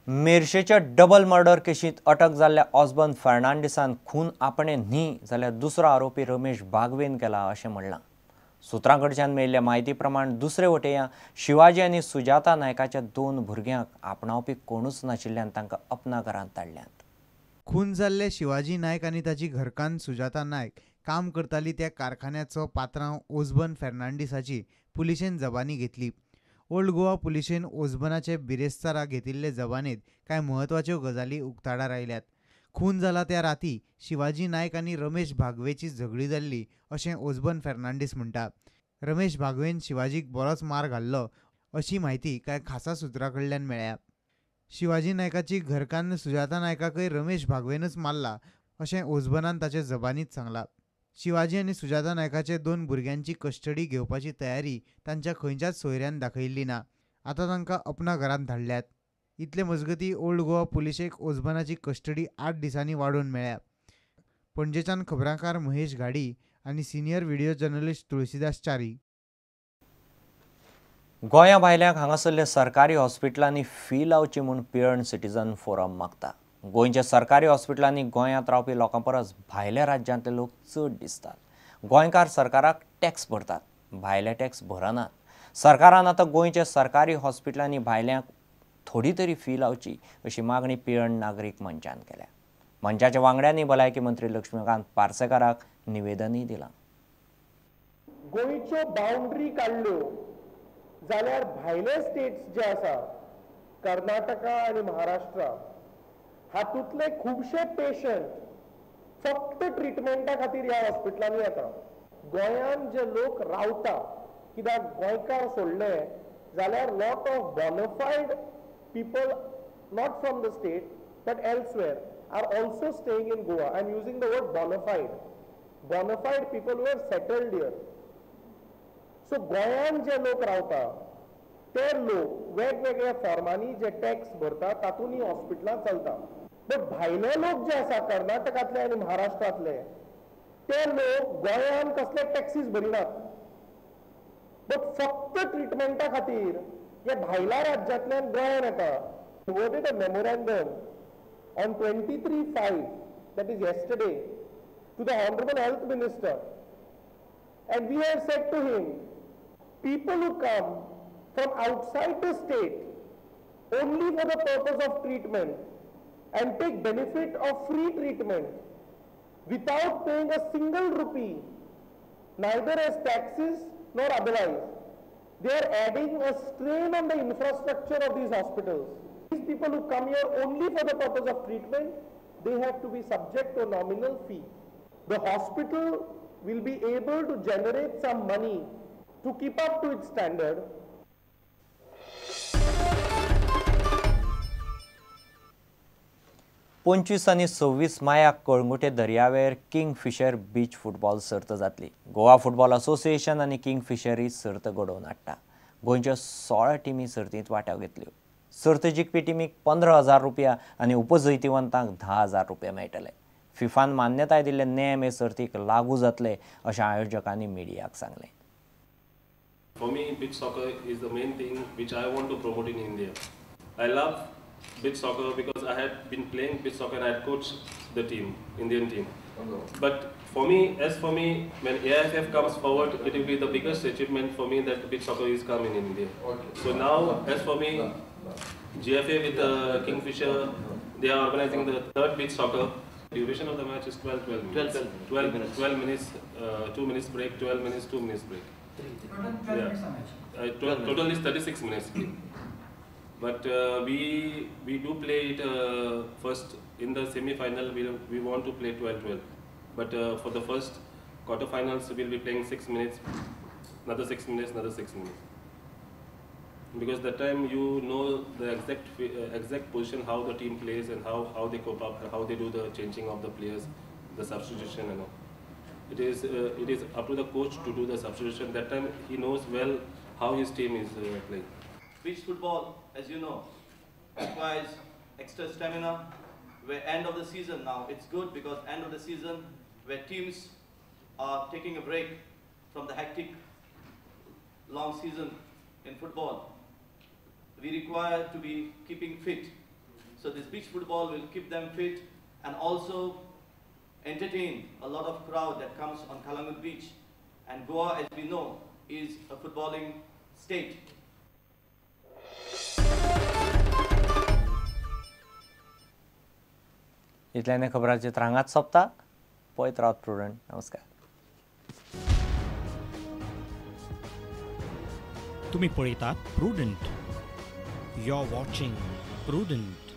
मेर्शेच्या double murder केशीत अटक जाल्ल्या ऑस्बर्न फर्नांडिसान खून आपणे न्ही जाल्यार दुसरो आरोपी रमेश बागवेन केला अशें म्हणलां. सुत्रांकडच्यान मेळिल्ल्या म्हायती प्रमाण दुसरे वटेन शिवाजी आनी सुजाता नायकाच्या 2 भुरग्यांक आपणावपी कोणूच नाशिल्ल्यान तांकां अपना घरांत धाडल्यात. खून जाल्ले शिवाजी नायक आनी ताची घरकान्न सुजाता नायक काम करताली त्या कारखान्याचो पात्रांव ऑस्बर्न फर्नांडिसाची पुलिशेन जबानी घेतली. ओल्ड गोवा पुलिशेन ऑस्बर्नाचे बिरेस्तारा घेतिल्ले जबानेत कांय म्हत्वाच्यो गजाली उक्ताडार आयल्यात. खून जाला त्या राती शिवाजी नायक आनी रमेश भागवेची झगडी जाल्ली अशें ऑस्बर्न फर्नांडीस म्हणटा. रमेश भागवेन शिवाजीक बरोच मार घाल्लो अशी म्हायती कांय खासा सुत्रां कडल्यान मेळ्ळ्या. शिवाजी नायकाची घरकान्न सुजाता नायकाकय रमेश भागवेनच मारला अशें ऑस्बर्नान ताचे जबानीत सांगलां. शिवाजी आनी सुजाता नायकाचे 2 भुरग्यांची कस्टडी घेवपाची तयारी तांच्या खंयच्याच सोयऱ्यान दाखयिल्ली ना. आतां तांकां अपना घरांत धाडल्यात. इतले मजगतीं ओल्ड गोवा पुलिशेक ऑस्बर्नाची कस्टडी 8 दिसांनी वाडोवन मेळ्ळ्या. पणजेच्यान खबराकार महेश घाडी आनी senior video journalist Tulshidas Chari. गोंया भायल्यांक हांगासरल्या सरकारी हॉस्पिटलांनी फी लावची म्हूण प्रुडंट सिटीजन फोरम मागता. गोंयच्या सरकारी हॉस्पिटलांनी गोंयांत रावपी लोकां परस भायल्या राज्यांतले लोक चड दिसतात. गोंयकार सरकाराक टॅक्स भरतात, भायले टॅक्स भरनात. सरकारान आतां गोंयच्या सरकारी हॉस्पिटलांनी भायल्यांक थोडी तरी फी लावची अशी मागणी प्रुडंट नागरीक मंचान केल्या. मंचाच्या वांगड्यांनी भलायकी मंत्री लक्ष्मीकांत पार्सेकाराक निवेदनय दिलां. गोंयच्यो बाउंड्री काडल्यो जाल्यार भायले स्टेट्स जे आसा कर्नाटका आनी महाराष्ट्रा हातूंतले खुबशे पेशंट फक्त ट्रिटमेंटा खातीर ह्या हॉस्पिटलांनी येता. गोंयांत जे लोक रावता कित्याक गोंयकार सोडले जाल्यार lot of bonafide people not from the state but elsewhere are also staying in Goa. I am using the word bonafide people who have settled here. So गोंयांत जे लोक रावता ते लोक वेगवेगळ्या फॉर्मांनी जे टॅक्स भरता तातूंत ही हॉस्पिटलां चलता. बट भायले लोक जे आसा कर्नाटकांतले आनी महाराष्ट्रांतले ते लोक गोंयांत कसले टॅक्सीस भरिनात. बट फक्त ट्रिटमेंटा खातीर हे भायल्या राज्यांतल्यान गोंयांत येता. Devoted a memorandum on 23/5, that is yesterday, to the Honorable Health Minister, and we have said to him, people who come from outside the state only for the purpose of treatment and take benefit of free treatment without paying a single rupee, neither as taxes nor otherwise, they are adding a strain on the infrastructure of these hospitals. These people who come here only for the purpose of treatment, they have to be subject to a nominal fee. The hospital will be able to generate some money to keep up to its standard. पंचवीस आनी 26 मायाक Calangute दर्यावेर Kingfisher बीच football सर्त जातली. Goa football association आनी Kingfisher ही सर्त घडोवन हाडटा. गोंयच्यो 16 टिमी सर्तींत वांटो घेतल्यो. सर्त जिखपी टिमीक 15,000 रुपया आनी उपजैतिवंतांक 10,000 रुपया मेळटले. फिफान मान्यताय दिल्ले नेम हे सर्तीक लागू जातले अशें आयोजकांनी मिडियाक सांगलें. For me, beach soccer is the main thing which I want to promote in India. I love beach soccer because I had been playing beach soccer and I had coached the team, Indian team. But for me, when AIFF comes forward, it will be the biggest achievement for me that beach soccer is coming in India. So now, as for me, GFA with Kingfisher, they are organizing the 3rd beach soccer. Duration of the match is 12 minutes, 2 minutes break, 12 minutes, 2 minutes break. Total is 36 minutes. But we do play it first in the semi-final. We want to play 12-12. But for the first quarter-finals, we will be playing 6 minutes, another 6 minutes, another 6 minutes. Because that time you know the exact position, how the team plays and how they cope up, how they do the changing of the players, the substitution and all. It is up to the coach to do the substitution. That time he knows well how his team is playing. Beach football, as you know, requires extra stamina. Where end of the season now, it's good because end of the season where teams are taking a break from the hectic long season in football. We require to be keeping fit So this beach football will keep them fit and also entertain a lot of crowd that comes on Kalangut beach. And Goa, as we know, is a footballing state. इतल्याने खबरांची हांगाच सोंपता. पळयत Rawat prudent. नमस्कार. तुम्ही पळयतात Prudent. You are watching prudent.